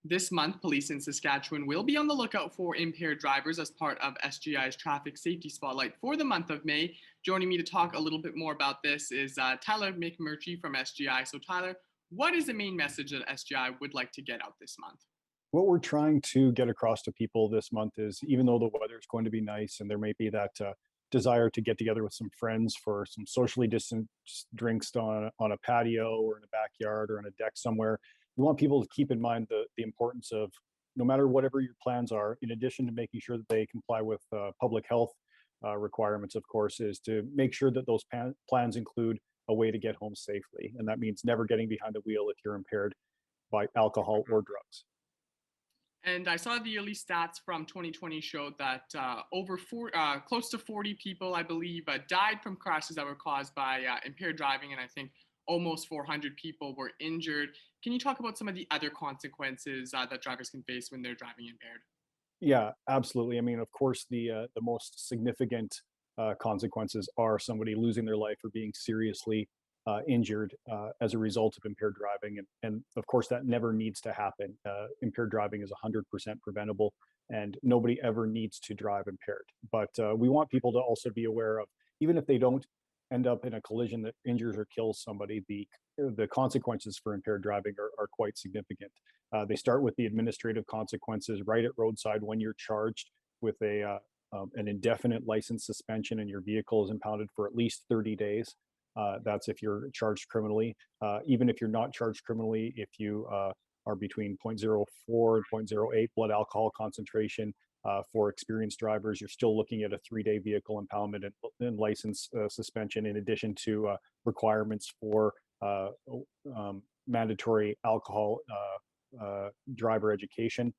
This month, police in Saskatchewan will be on the lookout for impaired drivers as part of SGI's Traffic Safety Spotlight for the month of May. Joining me to talk a little bit more about this is Tyler McMurtry from SGI. So, Tyler, what is the main message that SGI would like to get out this month? What we're trying to get across to people this month is, even though the weather is going to be nice and there may be that desire to get together with some friends for some socially distant drinks on a patio or in a backyard or on a deck somewhere, we want people to keep in mind the importance of, no matter whatever your plans are, in addition to making sure that they comply with public health requirements, of course, is to make sure that those plans include a way to get home safely. And that means never getting behind the wheel if you're impaired by alcohol or drugs. And I saw the yearly stats from 2020 showed that close to 40 people, I believe, died from crashes that were caused by impaired driving, and I think almost 400 people were injured. Can you talk about some of the other consequences that drivers can face when they're driving impaired? Yeah, absolutely. I mean, of course, the most significant consequences are somebody losing their life or being seriously injured as a result of impaired driving, and of course, that never needs to happen. Impaired driving is 100% preventable, and nobody ever needs to drive impaired. But we want people to also be aware of, even if they don't end up in a collision that injures or kills somebody, the consequences for impaired driving are quite significant. They start with the administrative consequences right at roadside when you're charged with an indefinite license suspension and your vehicle is impounded for at least 30 days. That's if you're charged criminally. Even if you're not charged criminally, if you are between zero point zero 0.04 and zero point zero 0.08 blood alcohol concentration, for experienced drivers, you're still looking at a 3-day vehicle impoundment and license suspension, in addition to requirements for mandatory alcohol driver education.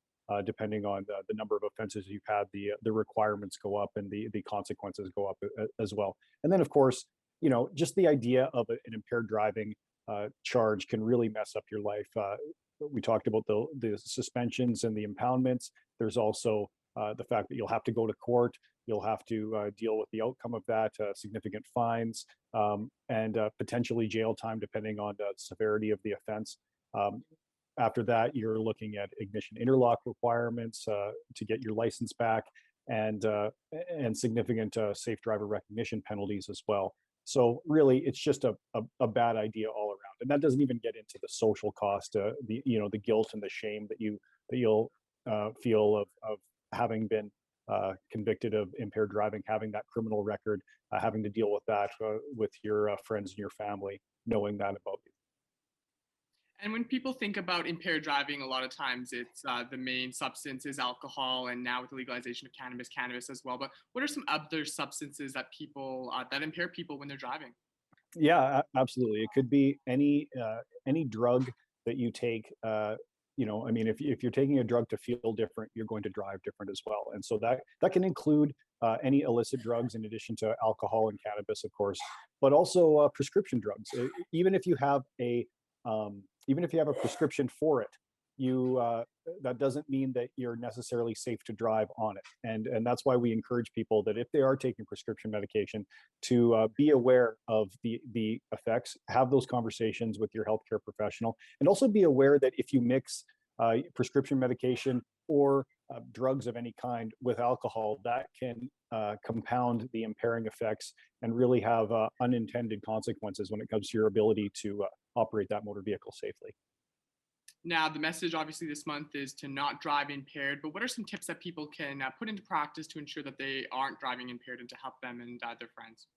Depending on the number of offenses you've had, the requirements go up and the consequences go up as well. And then, of course, just the idea of an impaired driving charge can really mess up your life. We talked about the suspensions and the impoundments. There's also the fact that you'll have to go to court, you'll have to deal with the outcome of that, significant fines, and potentially jail time, depending on the severity of the offense. After that, you're looking at ignition interlock requirements to get your license back, and significant safe driver recognition penalties as well. So really, it's just a bad idea all around, and that doesn't even get into the social cost, the guilt and the shame that you'll feel of having been convicted of impaired driving, having that criminal record, having to deal with that with your friends and your family, knowing that about you. And when people think about impaired driving, a lot of times it's the main substance is alcohol, and now with the legalization of cannabis as well. But what are some other substances that people that impair people when they're driving? Yeah, absolutely. It could be any drug that you take. I mean, if you're taking a drug to feel different, you're going to drive different as well. And so that can include any illicit drugs, in addition to alcohol and cannabis, of course, but also prescription drugs. Even if you have a prescription for it, you that doesn't mean that you're necessarily safe to drive on it. And that's why we encourage people that if they are taking prescription medication, to be aware of the effects, have those conversations with your healthcare professional, and also be aware that if you mix prescription medication or drugs of any kind with alcohol, that can compound the impairing effects and really have unintended consequences when it comes to your ability to operate that motor vehicle safely. Now, the message obviously this month is to not drive impaired, but what are some tips that people can put into practice to ensure that they aren't driving impaired and to help them and their friends?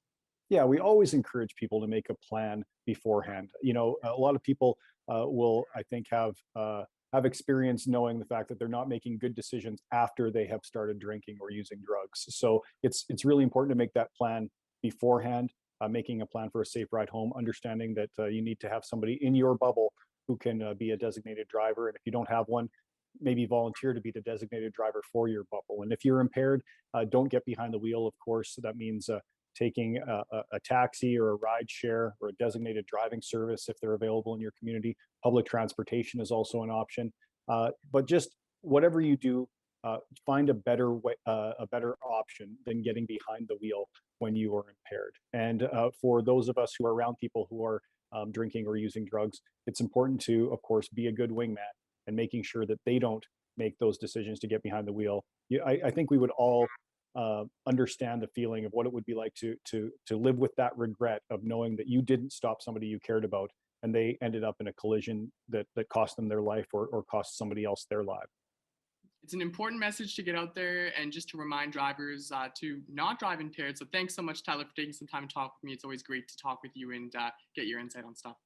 Yeah, we always encourage people to make a plan beforehand. A lot of people will, I think, have experience knowing the fact that they're not making good decisions after they have started drinking or using drugs. So it's really important to make that plan beforehand, making a plan for a safe ride home, understanding that you need to have somebody in your bubble who can be a designated driver. And if you don't have one, maybe volunteer to be the designated driver for your bubble. And if you're impaired, don't get behind the wheel, of course. So that means taking a taxi or a ride share or a designated driving service if they're available in your community. Public transportation is also an option. But just whatever you do, find a better way, a better option than getting behind the wheel when you are impaired. And for those of us who are around people who are drinking or using drugs, it's important to, of course, be a good wingman. and making sure that they don't make those decisions to get behind the wheel. I think we would all understand the feeling of what it would be like to live with that regret of knowing that you didn't stop somebody you cared about and they ended up in a collision that cost them their life or cost somebody else their life. It's an important message to get out there and just to remind drivers to not drive impaired. So thanks so much, Tyler, for taking some time to talk with me. It's always great to talk with you and get your insight on stuff.